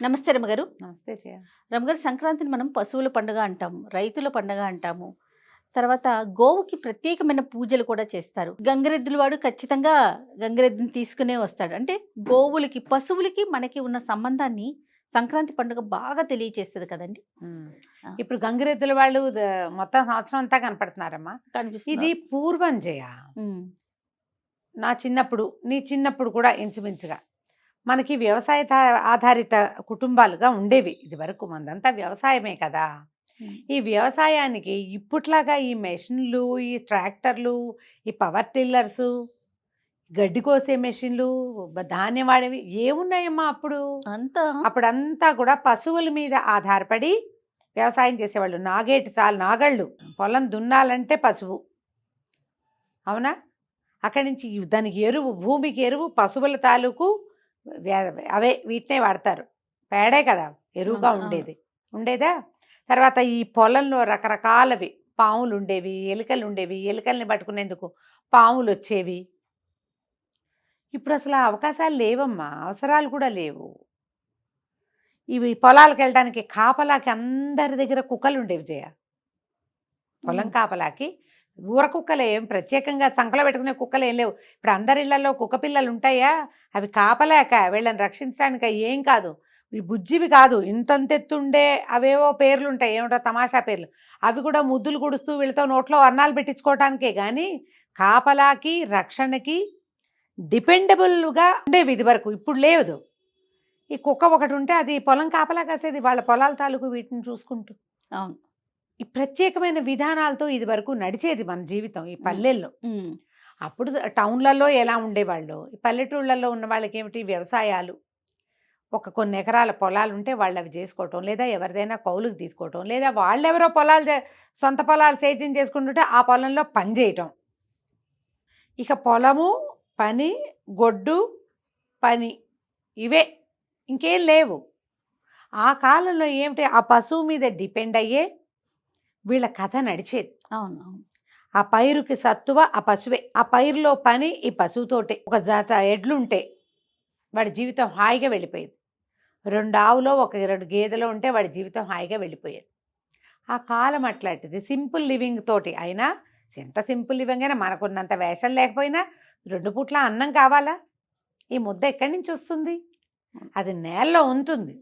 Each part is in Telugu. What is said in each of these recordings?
నమస్తే రమగారు. నమస్తే జయ. రమగారు, సంక్రాంతిని మనం పశువుల పండుగ అంటాము, రైతుల పండుగ అంటాము. తర్వాత గోవుకి ప్రత్యేకమైన పూజలు కూడా చేస్తారు. గంగిరెద్దుల వాడు ఖచ్చితంగా గంగిరెద్దుని తీసుకునే వస్తాడు. అంటే గోవులకి, పశువులకి మనకి ఉన్న సంబంధాన్ని సంక్రాంతి పండుగ బాగా తెలియచేస్తది కదండీ! ఉమ్. ఆ! ఇప్పుడు గంగిరెద్దుల వాళ్ళు మొత్తం సంవత్సరం అంతా కనపడుతున్నారమ్మా. ఇది కనిపిస్తున్నారు. పూర్వం జయ. హ్మ్. నా చిన్నప్పుడు, నీ చిన్నప్పుడు కూడా ఇంచుమించుగా మనకి వ్యవసాయ ఆధారిత కుటుంబాలుగా ఉండేవి. ఇది వరకు మనదంతా వ్యవసాయమే కదా. హ్మ్. ఈ వ్యవసాయానికి ఇప్పట్లాగా ఈ మెషిన్లు, ఈ ట్రాక్టర్లు, ఈ పవర్ టిల్లర్స్, గడ్డి కోసే మెషిన్లు, ధాన్యం వాడేవి ఏమున్నాయమ్మా అప్పుడు. అంతా అప్పుడంతా కూడా పశువుల మీద ఆధారపడి వ్యవసాయం చేసేవాళ్ళు. నాగళ్ళు, పొలం దున్నాలంటే పశువు, అవునా? అక్కడి నుంచి దానికి ఎరువు, భూమికి ఎరువు పశువుల తాలూకు అవే, వీటినే వాడతారు. పేడే కదా ఎరువుగా అవును. ఉండేదా. తర్వాత ఈ పొలంలో రకరకాలవి పాములు ఉండేవి, ఎలుకలు ఉండేవి. ఎలుకల్ని పట్టుకునేందుకు పాములు వచ్చేవి. ఇప్పుడు అసలు ఆ అవకాశాలు లేవమ్మా, అవసరాలు కూడా లేవు. ఇవి పొలాలకు వెళ్ళడానికి కాపలాకి అందరి దగ్గర కుక్కలు ఉండేవి జయ. పొలం కాపలాకి ఊర కుక్కలు, ఏం ప్రత్యేకంగా సంకలో పెట్టుకునే కుక్కలు ఏం లేవు. ఇప్పుడు అందరి ఇళ్లలో కుక్క పిల్లలు ఉంటాయా? అవి కాపలాక వీళ్ళని రక్షించడానికి ఏం కాదు, ఈ బుజ్జివి కాదు, ఇంతంతెత్తుండే అవేవో పేర్లు ఉంటాయి, ఏమిటో తమాషా పేర్లు. అవి కూడా ముద్దులు గుడుస్తూ వీళ్ళతో నోట్లో అన్నాలు పెట్టించుకోవటానికే కానీ కాపలాకి, రక్షణకి డిపెండబుల్గా ఉండేవి ఇది వరకు. ఇప్పుడు లేదు. ఈ కుక్క ఒకటి ఉంటే అది పొలం కాపలా కాసేది, వాళ్ళ పొలాల తాలూకు వీటిని చూసుకుంటూ. అవును. ఈ ప్రత్యేకమైన విధానాలతో ఇది వరకు నడిచేది మన జీవితం ఈ పల్లెల్లో. హ్మ్. అప్పుడు టౌన్లలో ఎలా ఉండేవాళ్ళు, ఈ పల్లెటూళ్ళల్లో ఉన్న వాళ్ళకి ఏమిటి, వ్యవసాయాలు, కొన్ని ఎకరాల పొలాలు ఉంటే వాళ్ళు అవి చేసుకోవటం, లేదా ఎవరిదైనా కౌలుకి తీసుకోవటం, లేదా వాళ్ళెవరో సొంత పొలాలు సేద్యం చేసుకుంటుంటే ఆ పొలంలో పని చేయటం. ఇక పొలము పని, గొడ్డు పని, ఇవే, ఇంకేం లేవు. ఆ కాలంలో ఏమిటి, ఆ పశువు మీద డిపెండ్ అయ్యే వీళ్ళ కథ నడిచేది. అవును. అవును. ఆ పైరుకి సత్తువ ఆ పశువే, ఆ పైరులో పని ఈ పశువుతోటే. ఒక జత ఎడ్లుంటే వాడి జీవితం హాయిగా వెళ్ళిపోయేది. 2 ఆవులో 2 గేదెలో ఉంటే వాడి జీవితం హాయిగా వెళ్ళిపోయేది. ఆ కాలం అట్లాంటిది, సింపుల్ లివింగ్ తోటి. అయినా ఎంత సింపుల్ లివింగ్ అయినా మనకున్నంత వేషం లేకపోయినా 2 పూట్ల అన్నం కావాలా? ఈ ముద్ద ఎక్కడి నుంచి వస్తుంది? అది నేలలో ఉంటుంది.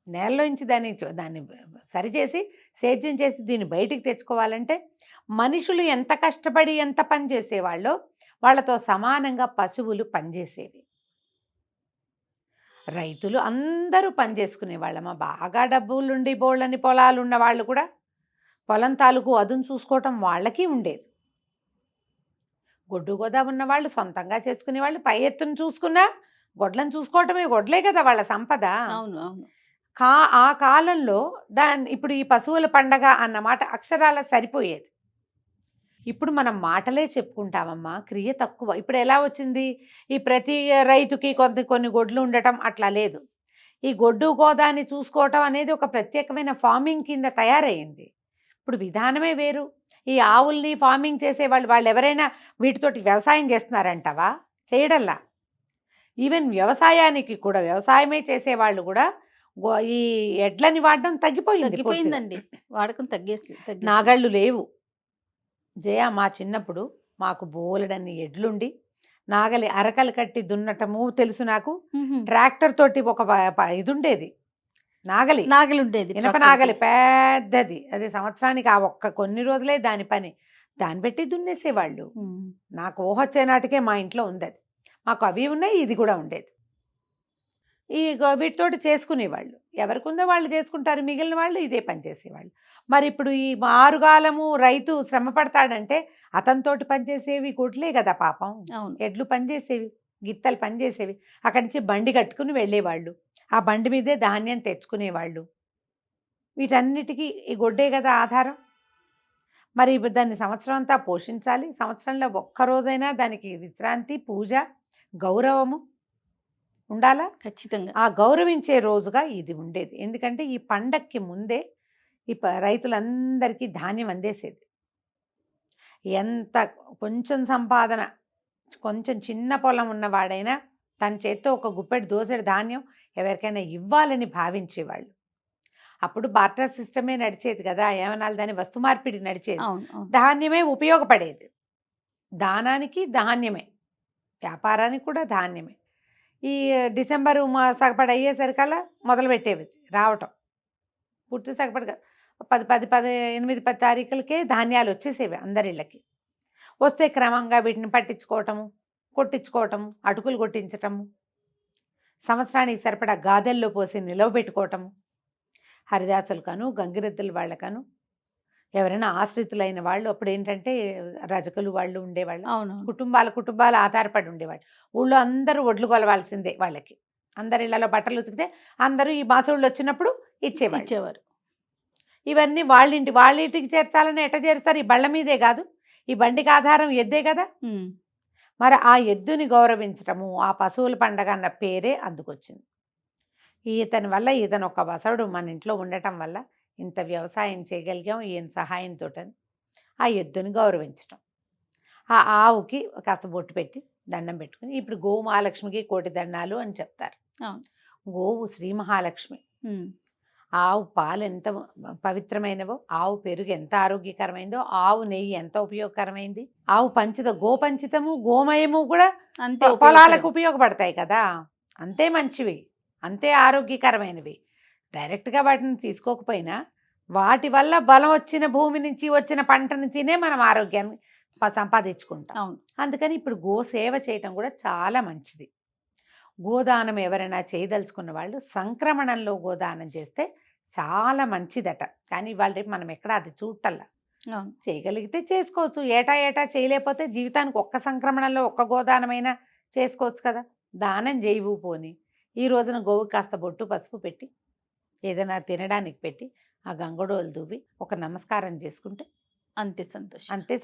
నేలలోంచి దాన్ని సరిచేసి సేద్యం చేసి దీన్ని బయటికి తెచ్చుకోవాలంటే మనుషులు ఎంత కష్టపడి ఎంత పని చేసేవాళ్ళో వాళ్ళతో సమానంగా పశువులు పనిచేసేవి. రైతులు అందరూ పని చేసుకునే వాళ్ళమ్మా. బాగా డబ్బులుండి బోళ్ళని పొలాలు ఉన్న వాళ్ళు కూడా పొలం తాలూకు అదును చూసుకోవటం వాళ్ళకి ఉండేది. గొడ్డు గోదా ఉన్న వాళ్ళు సొంతంగా చేసుకునే వాళ్ళు, పై ఎత్తును చూసుకున్నా గొడ్లను చూసుకోవటమే, గొడ్లే కదా వాళ్ళ సంపద. అవును. అవును. ఆ కాలంలో ఇప్పుడు ఈ పశువుల పండగ అన్నమాట అక్షరాల సరిపోయేది. ఇప్పుడు మనం మాటలే చెప్పుకుంటామమ్మా, క్రియ తక్కువ. ఇప్పుడు ఎలా వచ్చింది, ఈ ప్రతి రైతుకి కొన్ని గొడ్లు ఉండటం అట్లా లేదు. ఈ గొడ్డు గోదాన్ని చూసుకోవటం అనేది ఒక ప్రత్యేకమైన ఫార్మింగ్ కింద తయారయ్యింది. ఇప్పుడు విధానమే వేరు. ఈ ఆవుల్ని ఫార్మింగ్ చేసేవాళ్ళు ఎవరైనా వీటితోటి వ్యవసాయం చేస్తున్నారంటావా? చేయడల్లా. ఈవెన్ వ్యవసాయానికి కూడా, వ్యవసాయమే చేసేవాళ్ళు కూడా ఈ ఎడ్లని వాడడం తగ్గిపోయిందండి. వాడకం తగ్గేసి. నాగళ్ళు లేవు జయ. మా చిన్నప్పుడు మాకు బోలెడన్ని ఎడ్లుండి నాగలి అరకలు కట్టి దున్నటము తెలుసు నాకు. ట్రాక్టర్ తోటి ఒక ఇది ఉండేది, నాగలి ఉండేది, ఇనప నాగలి పెద్దది. అది సంవత్సరానికి కొన్ని రోజులే దాని పని, దాన్ని పెట్టి దున్నేసేవాళ్ళు. నాకు ఊహొచ్చే నాటికే మా ఇంట్లో ఉంది అది. మాకు అవి ఉన్నాయి, ఇది కూడా ఉండేది. ఈ వీటితోటి చేసుకునేవాళ్ళు. ఎవరికి ఉందో వాళ్ళు చేసుకుంటారు, మిగిలిన వాళ్ళు ఇదే పని చేసేవాళ్ళు. మరి ఇప్పుడు ఈ ఆరుగాలము రైతు శ్రమ పడతాడంటే అతనితోటి పనిచేసేవి గొడ్లే కదా పాపం. ఎడ్లు పనిచేసేవి, గిత్తలు పనిచేసేవి. అక్కడి నుంచి బండి కట్టుకుని వెళ్ళేవాళ్ళు, ఆ బండి మీదే ధాన్యం తెచ్చుకునేవాళ్ళు. వీటన్నిటికీ ఈ గొడ్డే కదా ఆధారం. మరి ఇప్పుడు దాన్ని సంవత్సరం అంతా పోషించాలి. సంవత్సరంలో ఒక్కరోజైనా దానికి విశ్రాంతి, పూజ, గౌరవము ఉండాలా? ఖచ్చితంగా. ఆ గౌరవించే రోజుగా ఇది ఉండేది. ఎందుకంటే ఈ పండక్కి ముందే ఈ రైతులందరికీ ధాన్యం అందేసేది. ఎంత కొంచెం సంపాదన, కొంచెం చిన్న పొలం ఉన్నవాడైనా తన చేత్తో ఒక గుప్పెడు దోసెడు ధాన్యం ఎవరికైనా ఇవ్వాలని భావించేవాళ్ళు. అప్పుడు బార్టర్ సిస్టమే నడిచేది కదా, ఏమనాలి దాని వస్తు మార్పిడి నడిచేది. అవును అవును. ధాన్యమే ఉపయోగపడేది. దానానికి ధాన్యమే, వ్యాపారానికి కూడా ధాన్యమే. ఈ డిసెంబరు సగపడి అయ్యేసరికల్లా మొదలుపెట్టేవి రావటం. పూర్తి సగపడి 8-10 తారీఖులకే ధాన్యాలు వచ్చేసేవి అందరిళ్ళకి. వస్తే క్రమంగా వీటిని పట్టించుకోవటము, కొట్టించుకోవటము, అటుకులు కొట్టించటము, సంవత్సరానికి సరిపడా గాదెల్లో పోసి నిలవబెట్టుకోవటము. హరిదాసులకను గంగిరెద్దుల వాళ్ళకను ఎవరైనా ఆశ్రితులైన వాళ్ళు అప్పుడు ఏంటంటే రజకులు వాళ్ళు ఉండేవాళ్ళు. అవును కుటుంబాలు ఆధారపడి ఉండేవాళ్ళు. ఊళ్ళో అందరూ ఒడ్లు కొలవాల్సిందే వాళ్ళకి. అందరి ఇళ్లలో బట్టలు ఉతికితే అందరూ ఈ బాసోళ్ళు వచ్చినప్పుడు ఇచ్చేవారు. ఇవన్నీ వాళ్ళ ఇంటికి చేర్చాలని ఎట్ట చేరుస్తారు? ఈ బళ్ళ మీదే కాదు, ఈ బండికి ఆధారం ఎద్దే కదా. మరి ఆ ఎద్దుని గౌరవించటము, ఆ పశువుల పండగ అన్న పేరే అందుకొచ్చింది. ఇతను ఒక బసవుడు మన ఇంట్లో ఉండటం వల్ల ఇంత వ్యవసాయం చేయగలిగాం ఈయన సహాయంతో. ఆ ఎద్దుని గౌరవించటం, ఆ ఆవుకి కాస్త బొట్టు పెట్టి దండం పెట్టుకుని, ఇప్పుడు గోవు మహాలక్ష్మికి కోటి దండాలు అని చెప్తారు. గోవు శ్రీ మహాలక్ష్మి. ఆవు పాలు ఎంత పవిత్రమైనవో, ఆవు పెరుగు ఎంత ఆరోగ్యకరమైందో, ఆవు నెయ్యి ఎంత ఉపయోగకరమైంది, ఆవు గోపంచితము గోమయము కూడా అంతే పొలాలకు ఉపయోగపడతాయి కదా. అంతే మంచివి, అంతే ఆరోగ్యకరమైనవి. డైరెక్ట్గా వాటిని తీసుకోకపోయినా వాటి వల్ల బలం వచ్చిన భూమి నుంచి వచ్చిన పంటను తినే మనం ఆరోగ్యాన్ని సంపాదించుకుంటాం. అందుకని ఇప్పుడు గోసేవ చేయటం కూడా చాలా మంచిది. గోదానం ఎవరైనా చేయదలుచుకున్న వాళ్ళు సంక్రమణంలో గోదానం చేస్తే చాలా మంచిదట. కానీ ఇవాళ రేపు మనం ఎక్కడ అది చూడటల్లా. చేయగలిగితే చేసుకోవచ్చు, ఏటా చేయలేకపోతే జీవితానికి ఒక్క సంక్రమణంలో ఒక్క గోదానమైనా చేసుకోవచ్చు కదా. దానం చేయవు పోని ఈ రోజున గోవు కాస్త బొట్టు పసుపు పెట్టి ఏదైనా తినడానికి పెట్టి ఆ గంగడోలు దువ్వి ఒక నమస్కారం చేసుకుంటే అంతే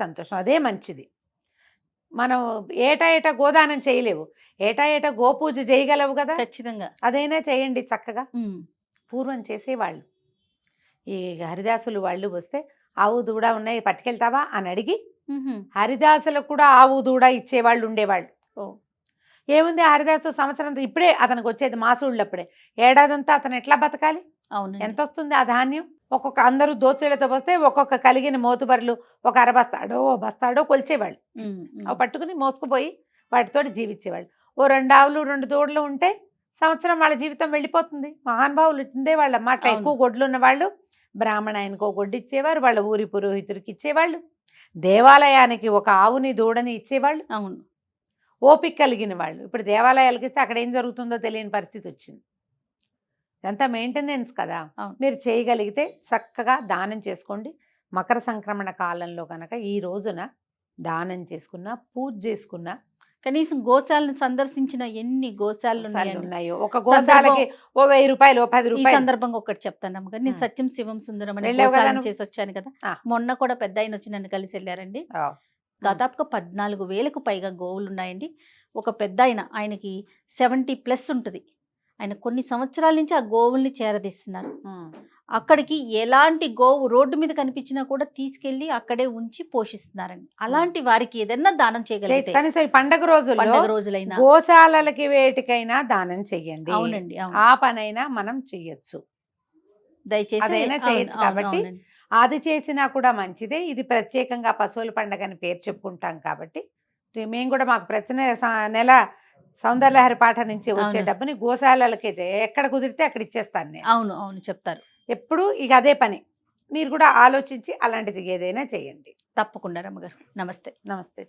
సంతోషం. అదే మంచిది. మనం ఏటా గోదానం చేయలేవు, ఏటా గోపూజ చేయగలవు కదా. ఖచ్చితంగా అదైనా చేయండి చక్కగా. పూర్వం చేసేవాళ్ళు. ఈ హరిదాసులు వాళ్ళు వస్తే ఆవు దూడ ఉన్నాయి పట్టుకెళ్తావా అని అడిగి హరిదాసులకు కూడా ఆవు దూడ ఇచ్చేవాళ్ళు ఉండేవాళ్ళు. ఏముంది హరిదాసు సంవత్సరం ఇప్పుడే అతనికి వచ్చేది మాసూళ్ళప్పుడే, ఏడాదంతా అతను ఎట్లా బతకాలి? ఎంత వస్తుంది ఆ ధాన్యం? అందరూ దోచులతో వస్తే ఒక్కొక్క కలిగిన మోతుబర్లు ఒక బస్తాడో కొలిచేవాళ్ళు. అవి పట్టుకుని మోసుకుపోయి వాటితో జీవించేవాళ్ళు. ఓ 2 ఆవులు 2 దూడలు ఉంటే సంవత్సరం వాళ్ళ జీవితం వెళ్ళిపోతుంది. మహానుభావులు ఉండేవాళ్ళు అన్నమాట. ఎక్కువ గొడ్లు ఉన్నవాళ్ళు బ్రాహ్మణాయనకో గొడ్డు ఇచ్చేవారు, వాళ్ళ ఊరి పురోహితుడికి ఇచ్చేవాళ్ళు, దేవాలయానికి ఒక ఆవుని దూడని ఇచ్చేవాళ్ళు. ఓపిక కలిగిన వాళ్ళు. ఇప్పుడు దేవాలయాలకి ఇస్తే అక్కడ ఏం జరుగుతుందో తెలియని పరిస్థితి వచ్చింది. ఇదంతా మెయింటెనెన్స్ కదా. మీరు చేయగలిగితే చక్కగా దానం చేసుకోండి. మకర సంక్రమణ కాలంలో కనుక ఈ రోజున దానం చేసుకున్నా, పూజ చేసుకున్నా, కనీసం గోశాలను సందర్శించిన ఎన్ని గోశాలలు ఉన్నాయో, ఒక గోశాలకి ఓ 1000 రూపాయలు 10 రూపాయలు. ఈ సందర్భంగా ఒకటి చెప్తాను, నేను సత్యం శివం సుందరం అనే గోశాలను చేసి వచ్చాను కదా. మొన్న కూడా పెద్ద ఆయన వచ్చి నన్ను కలిసి వెళ్ళారండి. దాదాపుగా 14,000కు పైగా గోవులు ఉన్నాయండి. ఒక పెద్ద ఆయనకి 70+ ఉంటుంది. ఆయన కొన్ని సంవత్సరాల నుంచి ఆ గోవుల్ని చేరదీస్తున్నారు. అక్కడికి ఎలాంటి గోవు రోడ్డు మీద కనిపించినా కూడా తీసుకెళ్లి అక్కడే ఉంచి పోషిస్తున్నారండి. అలాంటి వారికి ఏదైనా దానం చేయగలిగితే కనీసం ఈ పండగ రోజులైనా గోశాలలకి వేటికైనా దానం చెయ్యండి. అవునండి, ఆ పనైనా మనం చెయ్యొచ్చు, దయచేసి అదైనా చేయొచ్చు. కాబట్టి అది చేసినా కూడా మంచిదే. ఇది ప్రత్యేకంగా పశువుల పండగ అని పేరు చెప్పుకుంటాం కాబట్టి మేము కూడా మాకు ప్రతి నెల సౌందర్యలహరి పాఠ నుంచి వచ్చే డబ్బుని గోశాలలకే ఎక్కడ కుదిరితే అక్కడ ఇచ్చేస్తాను నేను. అవును చెప్తారు ఎప్పుడు. ఇక అదే పని మీరు కూడా ఆలోచించి అలాంటిది ఏదైనా చేయండి. తప్పకుండా రమ్మగారు. నమస్తే. నమస్తే.